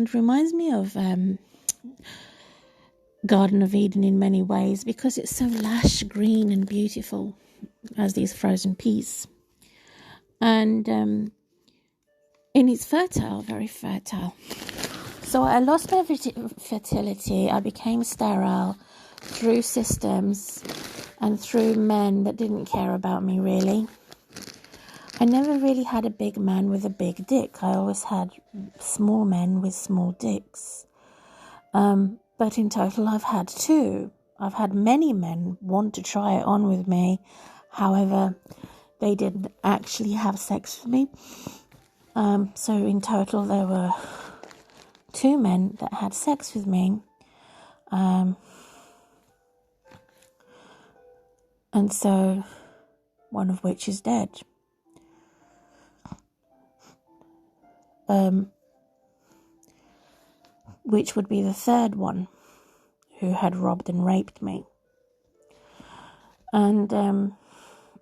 England reminds me of Garden of Eden in many ways, because it's so lush green and beautiful as these frozen peas. And it's fertile, very fertile. So I lost my fertility. I became sterile through systems and through men that didn't care about me, really. I never really had a big man with a big dick. I always had small men with small dicks. But in total, I've had two. I've had many men want to try it on with me. However, they didn't actually have sex with me. So in total, there were two men that had sex with me. And so one of which is dead. Which would be the third one who had robbed and raped me. And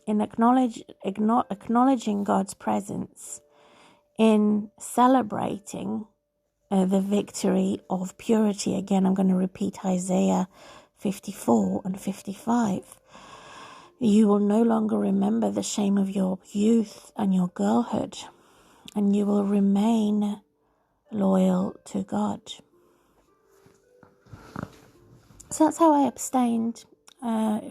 in acknowledging God's presence, in celebrating the victory of purity, again, I'm going to repeat Isaiah 54 and 55. You will no longer remember the shame of your youth and your girlhood, and you will remain loyal to God. So that's how I abstained,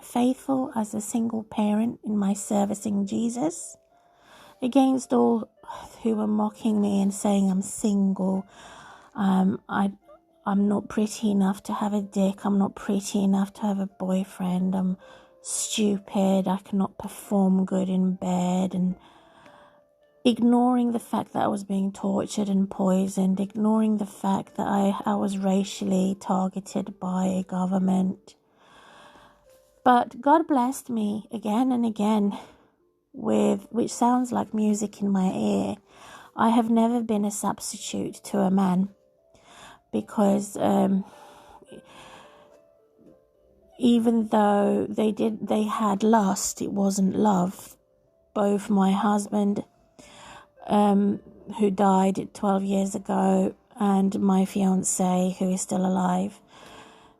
faithful as a single parent in my servicing Jesus, against all who were mocking me and saying I'm single, I'm not pretty enough to have a dick, I'm not pretty enough to have a boyfriend, I'm stupid, I cannot perform good in bed, and ignoring the fact that I was being tortured and poisoned, ignoring the fact that I was racially targeted by a government. But God blessed me again and again with, which sounds like music in my ear, I have never been a substitute to a man, because even though they had lust, it wasn't love. Both my husband, who died 12 years ago, and my fiance, who is still alive,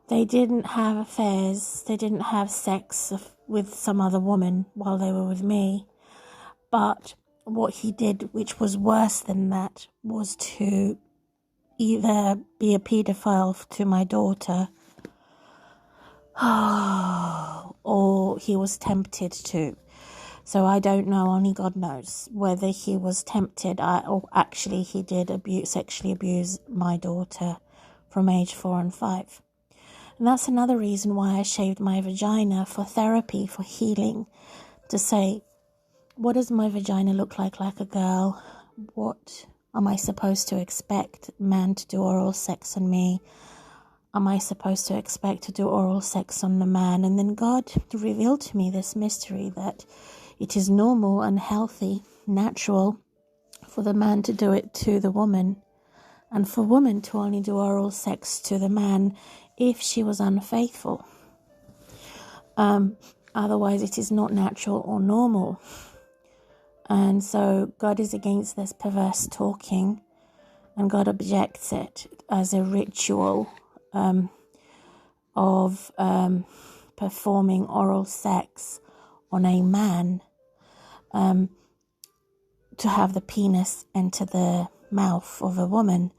they didn't have affairs, they didn't have sex with some other woman while they were with me. But what he did, which was worse than that, was to either be a paedophile to my daughter, or he was tempted to. So I don't know, only God knows, whether he was tempted or actually he did sexually abuse my daughter from age 4 and 5. And that's another reason why I shaved my vagina, for therapy, for healing, to say, what does my vagina look like a girl? What am I supposed to expect a man to do oral sex on me? Am I supposed to expect to do oral sex on the man? And then God revealed to me this mystery that it is normal and healthy, natural, for the man to do it to the woman, and for woman to only do oral sex to the man if she was unfaithful. Otherwise, it is not natural or normal. And so God is against this perverse talking, and God objects it as a ritual of performing oral sex on a man, to have the penis enter the mouth of a woman.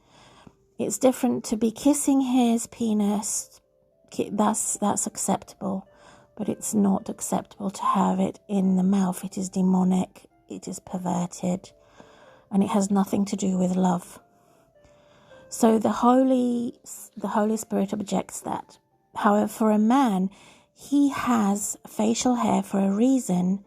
It's different to be kissing his penis. That's acceptable, but it's not acceptable to have it in the mouth. It is demonic, it is perverted, and it has nothing to do with love. So the Holy Spirit objects that. However, for a man, he has facial hair for a reason,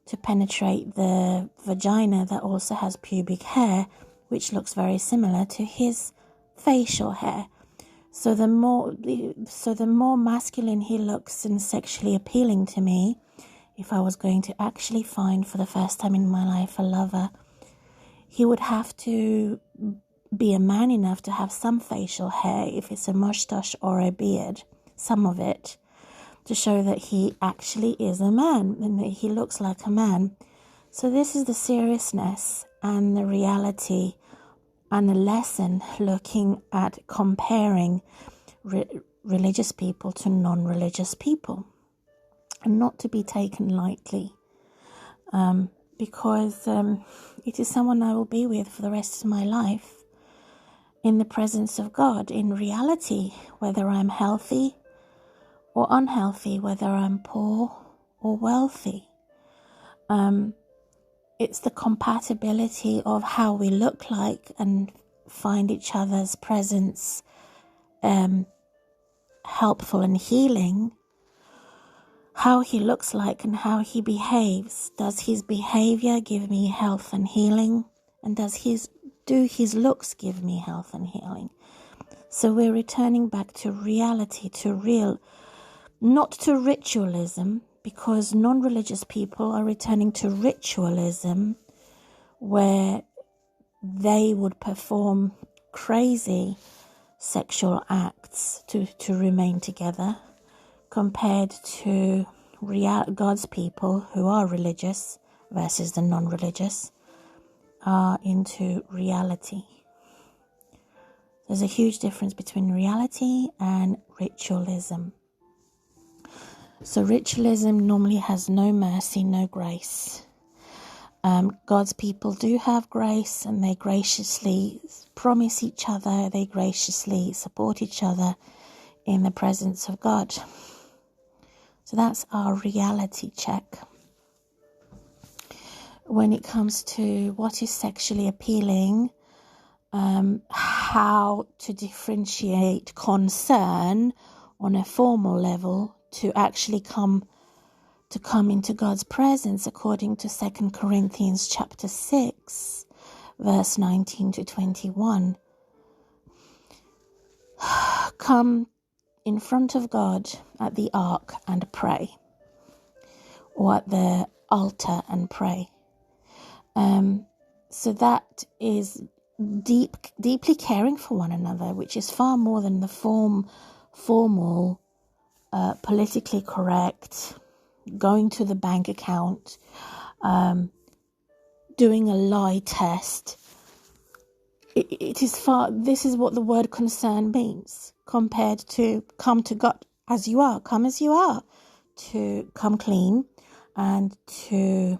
to penetrate the vagina that also has pubic hair, which looks very similar to his facial hair. So the more masculine he looks and sexually appealing to me, if I was going to actually find for the first time in my life a lover, he would have to be a man enough to have some facial hair, if it's a mustache or a beard, some of it, to show that he actually is a man and that he looks like a man. So this is the seriousness and the reality and a lesson looking at comparing religious people to non-religious people, and not to be taken lightly, because it is someone I will be with for the rest of my life in the presence of God, in reality, whether I'm healthy or unhealthy, whether I'm poor or wealthy. It's the compatibility of how we look like and find each other's presence helpful and healing. How he looks like and how he behaves. Does his behavior give me health and healing? And do his looks give me health and healing? So we're returning back to reality, to real, not to ritualism, because non-religious people are returning to ritualism, where they would perform crazy sexual acts to remain together, compared to God's people who are religious versus the non-religious are into reality. There's a huge difference between reality and ritualism. So ritualism normally has no mercy, no grace. God's people do have grace, and they graciously promise each other, they graciously support each other in the presence of God. So that's our reality check. When it comes to what is sexually appealing, how to differentiate concern on a formal level to actually come into God's presence, according to 2 Corinthians chapter 6, verse 19 to 21. Come in front of God at the ark and pray, or at the altar and pray. So that is deeply caring for one another, which is far more than the formal, politically correct, going to the bank account, doing a lie test. It is far. This is what the word concern means, compared to come to God as you are, come as you are, to come clean and to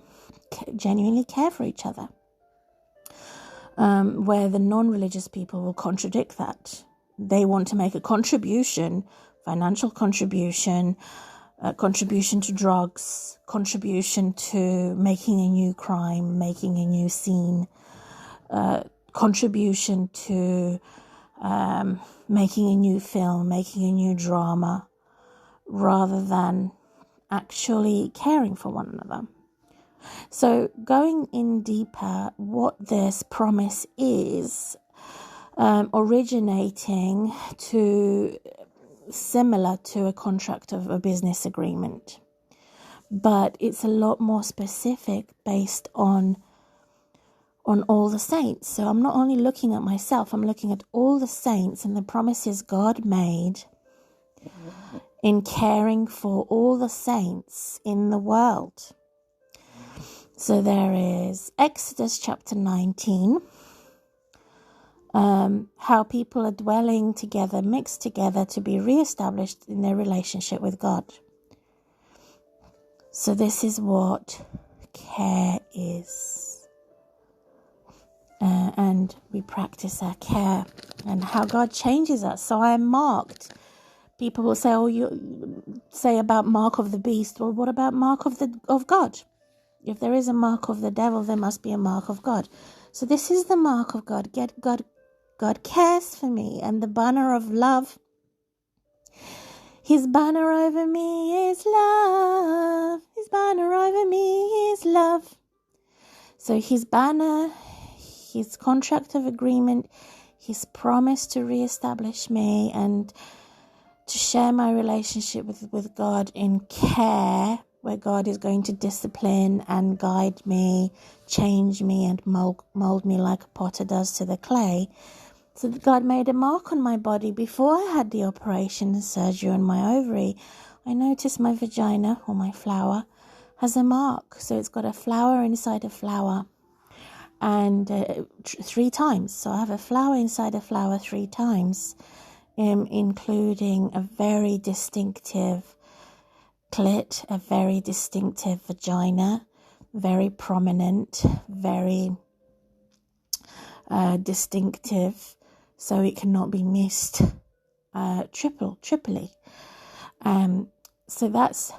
genuinely care for each other. Where the non-religious people will contradict that. They want to make a contribution, financial contribution, contribution to drugs, contribution to making a new crime, making a new scene, contribution to making a new film, making a new drama, rather than actually caring for one another. So going in deeper, what this promise is, originating similar to a contract of a business agreement, but it's a lot more specific, based on all the saints. So I'm not only looking at myself, I'm looking at all the saints and the promises God made in caring for all the saints in the world. So there is Exodus chapter 19, how people are dwelling together, mixed together, to be reestablished in their relationship with God. So this is what care is. And we practice our care, and how God changes us. So I am marked. People will say, you say about mark of the beast. Well, what about mark of God? If there is a mark of the devil, there must be a mark of God. So this is the mark of God. God cares for me, and the banner of love. His banner over me is love. His banner over me is love. So his banner, his contract of agreement, his promise to reestablish me and to share my relationship with God in care, where God is going to discipline and guide me, change me and mold me like a potter does to the clay. So that God made a mark on my body before I had the operation and surgery on my ovary. I noticed my vagina, or my flower, has a mark. So it's got a flower inside a flower. and 3 times. So I have a flower inside a flower 3 times, including a very distinctive clit, a very distinctive vagina, very prominent, very distinctive, so it cannot be missed. Triply. So that's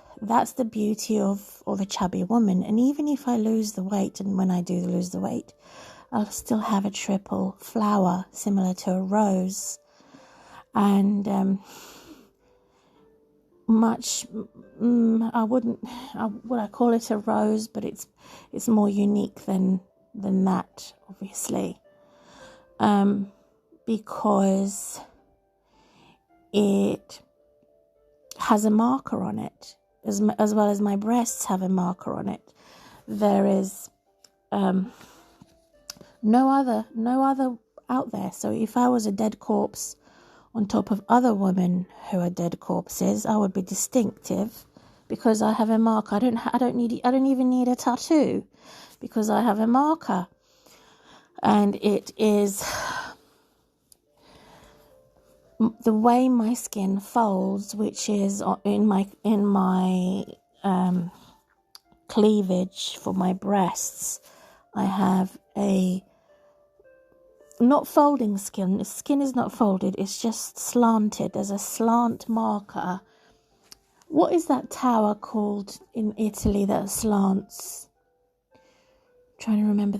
the beauty of a chubby woman. And even if I lose the weight, and when I do lose the weight, I'll still have a triple flower similar to a rose. And I call it a rose, but it's more unique than that, obviously, because it has a marker on it, as well as my breasts have a marker on it. There is no other out there. So if I was a dead corpse on top of other women who are dead corpses, I would be distinctive because I have a marker. I don't even need a tattoo because I have a marker, and it is the way my skin folds, which is in my cleavage for my breasts. I have a not folding skin. The skin is not folded, it's just slanted. There's a slant marker. What is that tower called in Italy that slants? I'm trying to remember